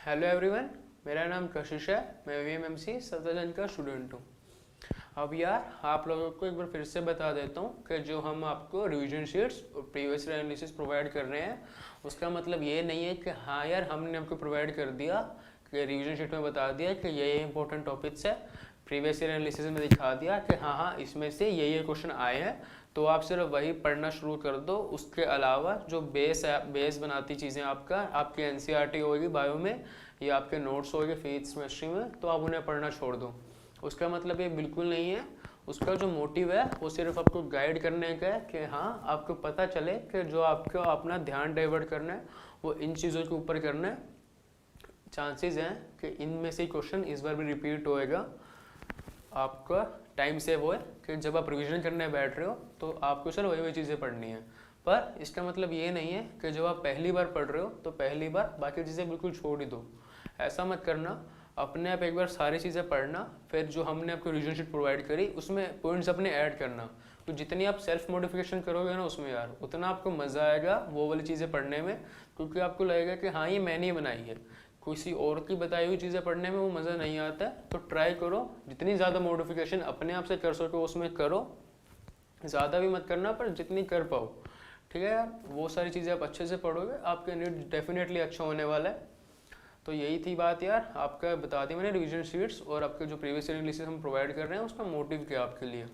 Hello everyone, मेरा नाम कशिश है। मैं वीएमएमसी सत्ताजन का स्टूडेंट हूँ। अब यार आप लोगों को एक बार फिर से बता देता हूँ कि जो हम आपको रिवीजन शीट्स और प्रीवियस ईयर एनालिसिस प्रोवाइड कर रहे हैं उसका मतलब ये नहीं है कि हाँ यार हमने आपको प्रोवाइड कर दिया कि रिवीजन शीट में बता दिया कि ये इंपॉर्टेंट टॉपिक्स है, प्रीवियस ईयर एनालिसिस में दिखा दिया कि हाँ इसमें से ये क्वेश्चन आए हैं तो आप सिर्फ वही पढ़ना शुरू कर दो। उसके अलावा जो बेस बनाती चीज़ें आपकी एनसीईआरटी होगी बायो में या आपके नोट्स होंगे फिजिक्स केमिस्ट्री में, तो आप उन्हें पढ़ना छोड़ दो। उसका मतलब ये बिल्कुल नहीं है। उसका जो मोटिव है वो सिर्फ आपको गाइड करने का है कि हाँ आपको पता चले कि जो आपको अपना ध्यान डाइवर्ट करना है वो इन चीज़ों के ऊपर करना है। चांसेस हैं कि इनमें से क्वेश्चन इस बार भी रिपीट होएगा। आपका टाइम सेव होए कि जब आप रिवीजन करने बैठ रहे हो तो आपको सिर्फ वही चीज़ें पढ़नी है, पर इसका मतलब ये नहीं है कि जब आप पहली बार पढ़ रहे हो तो पहली बार बाकी चीज़ें बिल्कुल छोड़ ही दो। ऐसा मत करना। अपने आप एक बार सारी चीज़ें पढ़ना, फिर जो हमने आपको रिवीजन शीट प्रोवाइड करी उसमें पॉइंट्स अपने ऐड करना। तो जितनी आप सेल्फ मॉडिफिकेशन करोगे ना उसमें यार उतना आपको मज़ा आएगा वो वाली चीज़ें पढ़ने में, क्योंकि आपको लगेगा कि हाँ ये मैंने ही बनाई है। किसी और की बताई हुई चीज़ें पढ़ने में वो मज़ा नहीं आता है। तो ट्राई करो जितनी ज़्यादा मॉडिफिकेशन अपने आप से कर सको उसमें करो, ज़्यादा भी मत करना पर जितनी कर पाओ। ठीक है यार, वो सारी चीज़ें आप अच्छे से पढ़ोगे आपके नीट डेफिनेटली अच्छा होने वाला है। तो यही थी बात यार, आपका बता दी मैंने रिवीजन शीट्स और आपके जो प्रीवियस ईयर एनालिसिस हम प्रोवाइड कर रहे हैं उसका मोटिव क्या आपके लिए।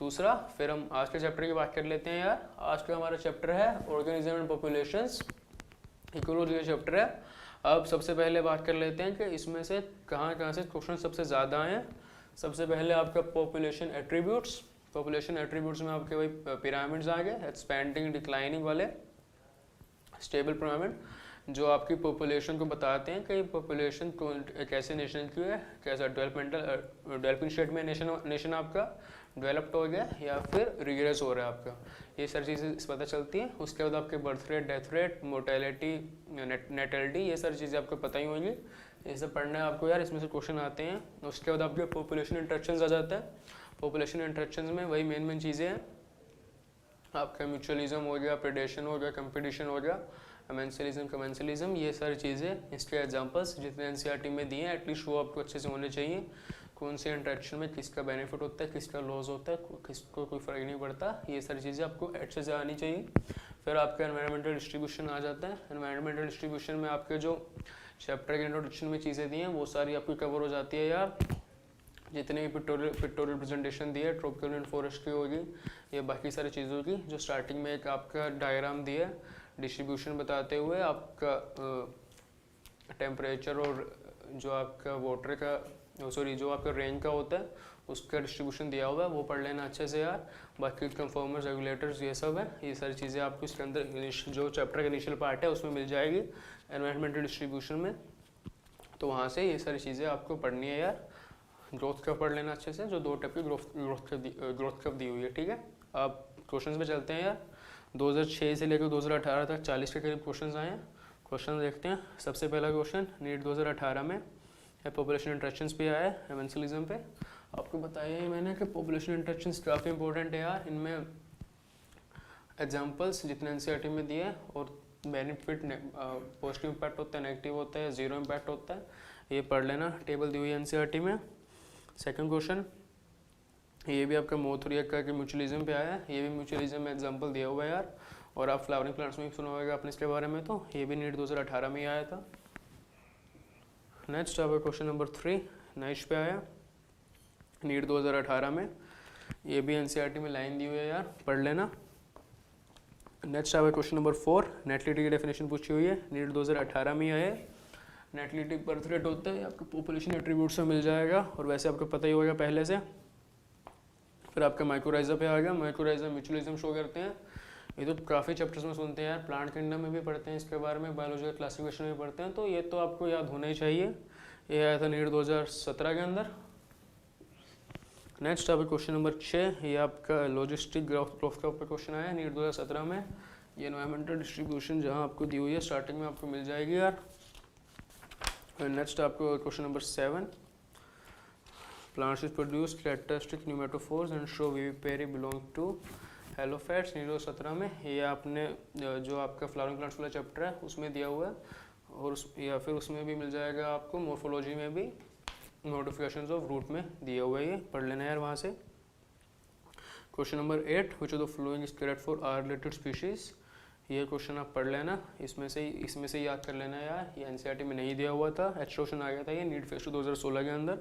दूसरा फिर हम आज के चैप्टर की बात कर लेते हैं यार। आज का हमारा चैप्टर है ऑर्गेनिज्म एंड पॉपुलेशंस, इकोलॉजी का चैप्टर है। अब सबसे पहले बात कर लेते हैं कि इसमें से कहाँ से क्वेश्चन सबसे ज़्यादा आए हैं। सबसे पहले आपका पॉपुलेशन एट्रीब्यूट्स। पॉपुलेशन एट्रीब्यूट्स में आपके वही पिरामिड्स आ गए, एक्सपैंडिंग डिक्लाइनिंग वाले, स्टेबल पिरामिड जो आपकी पॉपुलेशन को बताते हैं कि पॉपुलेशन कैसे नेशन की है, कैसा डेवलपिंग स्टेट में नेशन आपका डेवलप्ड हो गया या फिर रिग्रेस हो रहा है आपका, ये सारी चीज़ें पता चलती हैं। उसके बाद आपके birth rate, death rate, mortality, natality, ये सारी चीज़ें आपको पता ही होंगी। ये सब पढ़ना है आपको यार, इसमें से क्वेश्चन आते हैं। उसके बाद आपके पॉपुलेशन इंटरेक्शंस आ जाता है। पॉपुलेशन इंटरेक्शंस में वही मेन चीज़ें हैं आपका म्यूचुअलिज्म हो गया, प्रेडेशन हो गया, कंपटीशन हो गया, अमेंसलिज्म, कमेंसलिज्म, ये सारी चीज़ें। इसके एग्जांपल्स जितने एनसीईआरटी में दिए हैं एटलीस्ट वो आपको अच्छे से होने चाहिए। कौन से इंटरेक्शन में किसका बेनिफिट होता है, किसका लॉस होता है, किसको कोई फ़र्क नहीं पड़ता, ये सारी चीज़ें आपको अच्छे से आनी चाहिए। फिर आपका एनवायरमेंटल डिस्ट्रीब्यूशन आ जाता है। एनवायरमेंटल डिस्ट्रीब्यूशन में आपके जो चैप्टर के इंट्रोडक्शन में चीज़ें दी हैं वो सारी आपकी कवर हो जाती है यार। जितने भी पिक्टोरियल प्रेजेंटेशन दी है ट्रॉपिकल रेन फॉरेस्ट की होगी या बाकी सारी चीज़ों की, जो स्टार्टिंग में एक आपका डायग्राम दिया है डिस्ट्रीब्यूशन बताते हुए आपका टेम्परेचर और जो आपका वाटर का जो आपका रेन का होता है उसका डिस्ट्रीब्यूशन दिया हुआ है, वो पढ़ लेना अच्छे से यार। बाकी कंफर्मर्स, रेगुलेटर्स, ये सब है, ये सारी चीज़ें आपको इसके अंदर जो चैप्टर का इनिशियल पार्ट है उसमें मिल जाएगी एनवायरमेंटल डिस्ट्रीब्यूशन में। तो वहाँ से ये सारी चीज़ें आपको पढ़नी है यार। ग्रोथ कर्व पढ़ लेना अच्छे से, जो 2 टाइप की ग्रोथ कर्व दी हुई है। ठीक है, अब क्वेश्चंस पे चलते हैं यार। 2006 से लेकर 2018 तक 40 के करीब क्वेश्चंस आए हैं। क्वेश्चन देखते हैं। सबसे पहला क्वेश्चन नीट 2018 में है, पॉपुलेशन इंटरेक्शंस पे आया है, एमेंसलिज्म पे। आपको बताया ही मैंने कि पॉपुलेशन इंटरेक्शंस काफ़ी इंपॉर्टेंट है यार। इनमें एग्जाम्पल्स जितने एनसीईआरटी में दिए और बेनिफिट, पॉजिटिव इम्पैक्ट होता है, नेगेटिव होता है, जीरो इम्पैक्ट होता है, ये पढ़ लेना। टेबल दी हुई है एनसीईआरटी में। सेकंड क्वेश्चन ये भी आपका मोथुरिया का म्यूचुअलिज्म पे आया है। ये भी म्यूचुअलिज्म में एग्जांपल दिया हुआ है यार, और आप फ्लावरिंग प्लांट्स में भी सुना होगा आपने इसके बारे में, तो ये भी नीट 2018 में ही आया था। नेक्स्ट आपका क्वेश्चन नंबर 3 नाइश पे आया नीट 2018 में। ये भी एनसीईआरटी में लाइन दी हुई है यार, पढ़ लेना। नेक्स्ट आपका क्वेश्चन नंबर 4 नेटलिटी की डेफिनेशन पूछी हुई है, नीट 2018 में ही आया है। नेटलिटी बर्थ रेट होता है, आपको पॉपुलेशन एट्रीब्यूट से मिल जाएगा और वैसे आपको पता ही होगा पहले से। फिर आपका माइक्रोराइजा पे आ गया। माइक्रोराइजा म्यूचुअलिज्म शो करते हैं। ये तो काफ़ी चैप्टर्स में सुनते हैं यार, प्लांट किंगडम में भी पढ़ते हैं इसके बारे में, बायोलॉजिकल क्लासिफिकेशन में भी पढ़ते हैं, तो ये तो आपको याद होना ही चाहिए। ये आया था नीट 2017 के अंदर। नेक्स्ट आपका क्वेश्चन नंबर 6 ये आपका लॉजिस्टिक ग्रोथ कर्व पे क्वेश्चन आया नीट 2017 में। ये एनवायरमेंटल डिस्ट्रीब्यूशन जहाँ आपको दी हुई है स्टार्टिंग में आपको मिल जाएगी यार। नेक्स्ट आपको question number 7 plants is produce characteristic pneumatophores and show vivipary belong to halophytes NEET 2017 में। ये आपने जो आपका फ्लावरिंग प्लांट्स वाला चैप्टर है उसमें दिया हुआ है। और या फिर उसमें भी मिल जाएगा आपको, मॉर्फोलॉजी में भी नोटिफिकेशंस ऑफ रूट में दिया हुआ है, ये पढ़ लेना यार वहाँ से। Question number 8, which of the following is correct for are related species. ये क्वेश्चन आप पढ़ लेना, इसमें से याद कर लेना यार, ये एनसीईआरटी में नहीं दिया हुआ था, एक्सट्रोशन आ गया था ये नीट फेस 2016 के अंदर।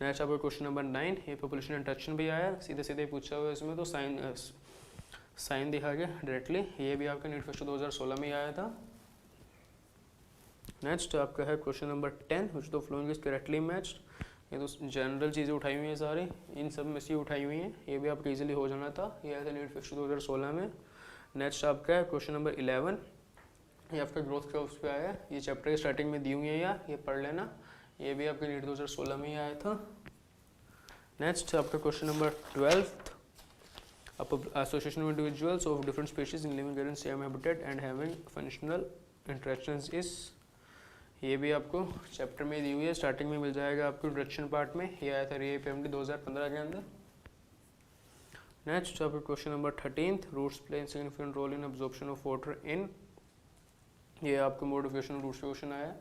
नेक्स्ट आपका क्वेश्चन नंबर 9, ये पॉपुलेशन इंटरेक्शन भी आया, सीधे सीधे पूछा हुआ है इसमें, तो साइन दिखा गया डायरेक्टली, ये भी आपका नीट फेस 2016 में आया था। नेक्स्ट आपका है question number 10, which the following is correctly matched. ये तो जनरल चीज़ें उठाई हुई हैं सारी, इन सब में से उठाई हुई हैं, ये भी आपका इजीली हो जाना था, ये आया था नीट फेस 2016 में। नेक्स्ट आपका है क्वेश्चन नंबर 11, ये आपका ग्रोथ कर्व्स पे आया है, ये चैप्टर के स्टार्टिंग में दी हुई है यार, ये पढ़ लेना, ये भी आपके नीट 2016 में ही आया था। नेक्स्ट आपका question number 12, association of individuals of different species in living in same habitat and having functional interactions is. ये भी आपको चैप्टर में दी हुई है, स्टार्टिंग में मिल जाएगा आपको इंट्रोडक्शन पार्ट में, ये आया था रीएपीएमडी 2015 के अंदर। नेक्स्ट आपका question number 13, roots play significant role in absorption of water in. ये आपको मॉडिफिकेशन रूट्स पे क्वेश्चन आया,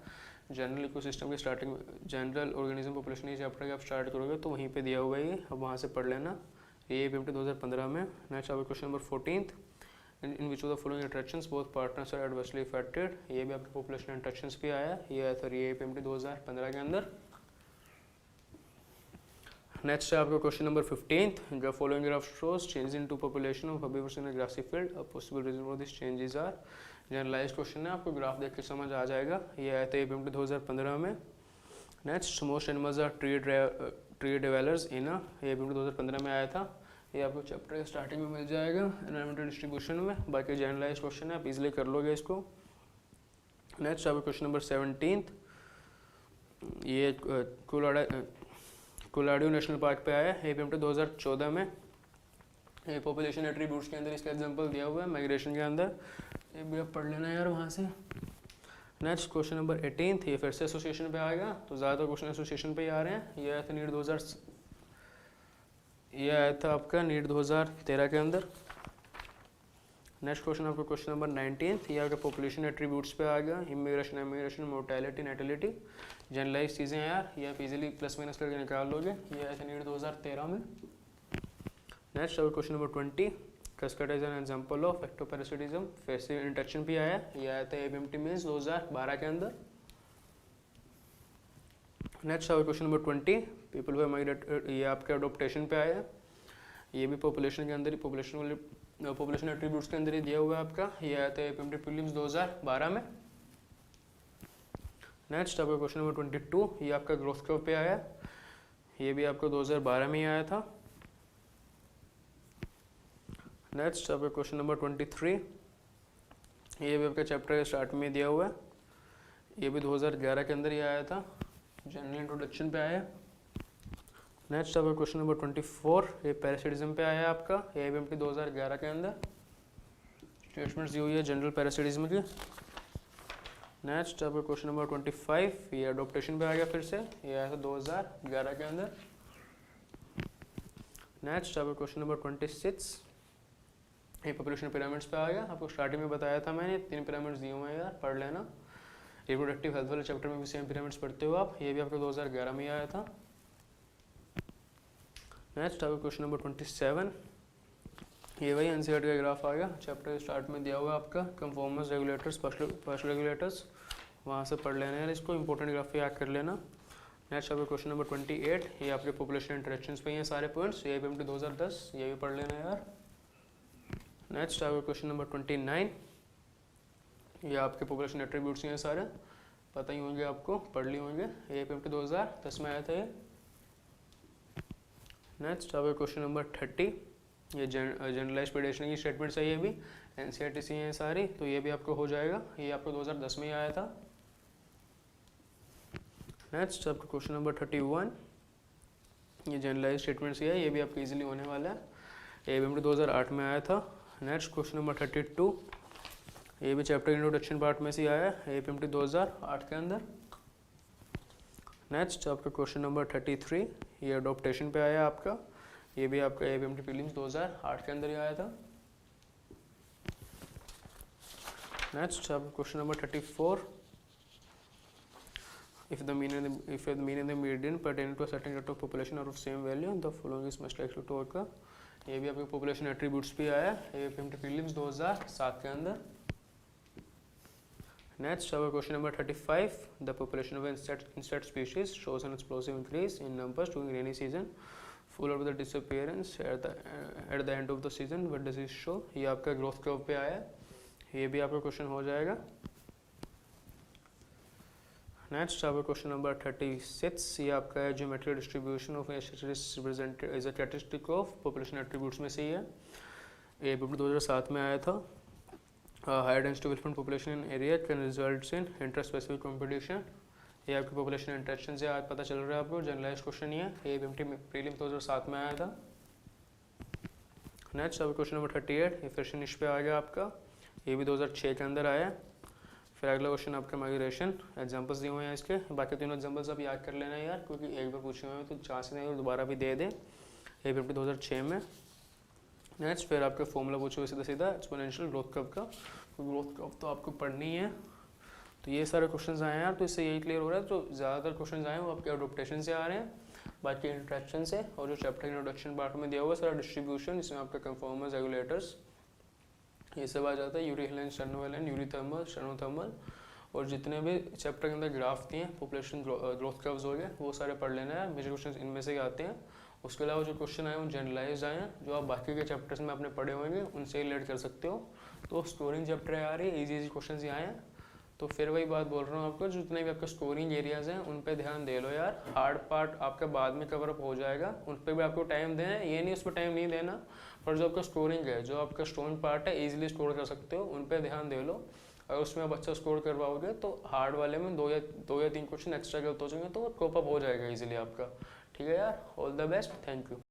जनरल इकोसिस्टम के स्टार्टिंग में, जनरल ऑर्गेनिज्म पॉपुलेशन ये चैप्टर का आप स्टार्ट करोगे तो वहीं पे दिया हुआ है, अब वहाँ से पढ़ लेना, रीएपीएमडी 2015 में। नेक्स्ट आपका question number 14, in which of the following interactions both partners are adversely affected. ये भी आपके पॉपुलेशन इंटरेक्शंस भी आया, ये आया था रीएपीएमडी 2015 के अंदर। नेक्स्ट है आपका question number 15, the following graph shows change in two population of herbivores in a grassy field, a possible reason for this changes are. Generalized question है, आपको ग्राफ देख के समझ आ जाएगा, ये आया था रीएपीएमडी 2015 में। Next, most animals are tree dwellers in a, रीएपीएमडी 2015 में आया था, ये आपको चैप्टर के स्टार्टिंग में मिल जाएगा एनवायरमेंटल डिस्ट्रीब्यूशन में, बाकी जनरलाइज क्वेश्चन है, आप इजीली कर लोगे इसको। नेक्स्ट आपका क्वेश्चन नंबर 17, ये कोलोराडो नेशनल पार्क पे आया है रीएपीएमडी 2014 में, ये पॉपुलेशन एट्रीब्यूट्स के अंदर इसका एग्जांपल दिया हुआ है माइग्रेशन के अंदर, ये भी आप पढ़ लेना यार वहाँ से। नेक्स्ट क्वेश्चन नंबर 18, ये फिर से एसोसिएशन पे आएगा, तो ज़्यादातर क्वेश्चन एसोसिएशन पे ही आ रहे हैं, ये आया था नीट 2000, ये आया था आपका नीट 2013 के अंदर। नेक्स्ट क्वेश्चन आपका क्वेश्चन नंबर 19, ये आपका पॉपुलेशन एट्रीब्यूट्स पे आ गया, इमिग्रेशन, इमिग्रेशन, मोर्टेलिटी, नेटिलिटी, जनरलाइज चीज़ें यार, ये आप इजीली प्लस माइनस करके निकाल लोगे, ये आया था नीट 2013 में। नेक्स्ट आपका question number 20, cascade is an example of ectoparasitism, फेसिव इंटरेक्शन भी आया, ये आया था एबीएमटी मींस 2012 के अंदर। नेक्स्ट आपका question number 20, people who migrate, ये आपके अडोप्टेशन पे आया, ये भी पॉपुलेशन के अंदर ही, पॉपुलेशन एट्रीब्यूट्स के अंदर ही दिया हुआ है आपका, ये आया था एपीएमटी प्रीलिम्स 2012 में। नेक्स्ट आपका क्वेश्चन नंबर 22, ये आपका ग्रोथ कर्व पे आया, ये भी आपको 2012 में ही आया था। नेक्स्ट आपका क्वेश्चन नंबर 23, ये भी आपका चैप्टर के स्टार्ट में दिया हुआ है, ये भी 2011 के अंदर ही आया था, जनरल इंट्रोडक्शन पे आया। नेक्स्ट आपका क्वेश्चन नंबर 24, ये पैरासिटिज्म पे आया आपका, ये एबीएमटी 2011 के अंदर स्टेटमेंट्स दी हुई है जनरल पैरासिटिज्म की। नेक्स्ट आपका क्वेश्चन नंबर 25, ये अडोप्टेशन पे आ गया फिर से, ये आया था 2011 के अंदर। नेक्स्ट आपका क्वेश्चन नंबर 26, ये पॉपुलेशन पिरामिड्स पे आ गया, आपको स्टार्टिंग में बताया था मैंने, 3 पिरामिड्स दिए हुए हैं यार, पढ़ लेना। रिप्रोडक्टिव हेल्थ वाले चैप्टर में भी सेम पिरामिड्स पढ़ते हो आप, ये भी आपका 2011 में आया था। नेक्स्ट आपका क्वेश्चन नंबर 27, ये वही एनसीईआरटी का ग्राफ आ गया, चैप्टर स्टार्ट में दिया हुआ है आपका कंफॉर्मेंस, रेगुलेटर्स, पार्शियल रेगुलेटर्स, वहाँ से पढ़ लेना है इसको, इंपॉर्टेंट ग्राफ याद कर लेना। नेक्स्ट आपका क्वेश्चन नंबर 28, ये आपके पॉपुलेशन इंटरेक्शंस पे हैं सारे पॉइंट्स, ये एपीएमटी 2010, ये भी पढ़ लेना यार। नेक्स्ट आपका क्वेश्चन नंबर 29, ये आपके पॉपुलेशन एट्रीब्यूट्स हैं सारे, पता ही होंगे आपको, पढ़ लिए होंगे, ये एपीएमटी 2010 में आया था ये। नेक्स्ट आपका क्वेश्चन नंबर 30, ये जनरलाइज प्रेडिक्शन की स्टेटमेंट्स है, ये भी एनसीईआरटी से हैं सारी, तो ये भी आपको हो जाएगा, ये आपको 2010 में ही आया था। नेक्स्ट आपका क्वेश्चन नंबर 31, ये जनरलाइज स्टेटमेंट्स है, ये भी आपको इजीली होने वाला है, एबीएमटी 2008 में आया था। नेक्स्ट क्वेश्चन नंबर 32, ये भी चैप्टर इंट्रोडक्शन पार्ट में से आया है, एपीएमटी 2008 के अंदर। नेक्स्ट आपका क्वेश्चन नंबर 33, ये अडोप्टेशन पे आया आपका, ये भी आपका एपीएमटी प्रीलिम्स 2008 के अंदर ही आया था। नेक्स्ट आपका question number 34, if the mean and the median pertaining to a certain rate of population are of same value, the following is most likely to occur. ये भी आपके पॉपुलेशन एट्रीब्यूट्स पे आया, APMT प्रीलिम्स 2007 के अंदर. Next, our question number 35. The population of insect species shows an explosive increase in numbers during rainy season, followed by the disappearance at the end of the season. What does this show? ये आपका growth curve पे आया, ये भी आपका question हो जाएगा. Next, our question number 36. ये आपका है geometric distribution of represented is a characteristic of population attributes में से ही है. ये 2007 में आया था. Higher density development population in area can result in intraspecific competition. ये आपकी population interaction से आज पता चल रहा है आपको. जनरलाइज क्वेश्चन ही है. ये APMT प्रीलिम 2007 में आया था. Next, our question number 38. ये फिर से निश पे आ गया आपका. ये भी 2006 के अंदर आया. फिर अगला क्वेश्चन आपका माइग्रेशन. एग्जांपल्स दिए हुए हैं इसके. बाकी तीनों एग्जांपल्स आप याद कर लेना यार, क्योंकि एक बार पूछे हुए हैं तो चांस नहीं दोबारा भी दे दें. APMT 2006 में. नेक्स्ट, फिर आपका फॉर्मूला पूछो सीधा सीधा एक्सपोनेंशियल ग्रोथ कर्व का. ग्रोथ कर्व तो आपको पढ़नी है. तो ये सारे क्वेश्चंस आए हैं यार, तो इससे यही क्लियर हो रहा है. तो ज़्यादातर क्वेश्चंस आए हैं वो आपके एडोप्टेशन से आ रहे हैं, बाकी इंट्रैक्शन से. और जो चैप्टर इंट्रोडक्शन पार्ट में दिया हुआ सारा डिस्ट्रीब्यूशन, इसमें आपका कंफर्मर्स, रेगुलेटर्स, ये सब आ जाता है. यूरी हेलेन, स्टर्नोहेलेन, यूरी थर्मल, स्टर्नोथर्मल, और जितने भी चैप्टर के अंदर ग्राफ दिए हैं, पॉपुलेशन ग्रोथ कर्व्स हो गए, वो सारे पढ़ लेना है. मेजर क्वेश्चन इनमें से आते हैं. उसके अलावा जो क्वेश्चन आए वो जनरलाइज आए हैं, जो आप बाकी के चैप्टर्स में आपने पढ़े होंगे उनसे रिलेट कर सकते हो. तो स्कोरिंग चैप्टर है यार, ये इजी क्वेश्चन ही आए हैं. तो फिर वही बात बोल रहा हूँ आपको, जितने भी आपके स्कोरिंग एरियाज हैं उन पे ध्यान दे लो यार. हार्ड पार्ट आपका बाद में कवर अप हो जाएगा, उन पे भी आपको टाइम देना है, ये नहीं उस पर टाइम नहीं देना. पर जो आपका स्कोरिंग है, जो आपका स्ट्रॉन्ग पार्ट है, इजीली स्कोर कर सकते हो, उन पे ध्यान दे लो. अगर उसमें आप अच्छा स्कोर करवाओगे तो हार्ड वाले में दो या तीन क्वेश्चन एक्स्ट्रा करते हो जाएंगे, तो कोप अप हो जाएगा इजीली आपका. ठीक है यार, all the best, thank you.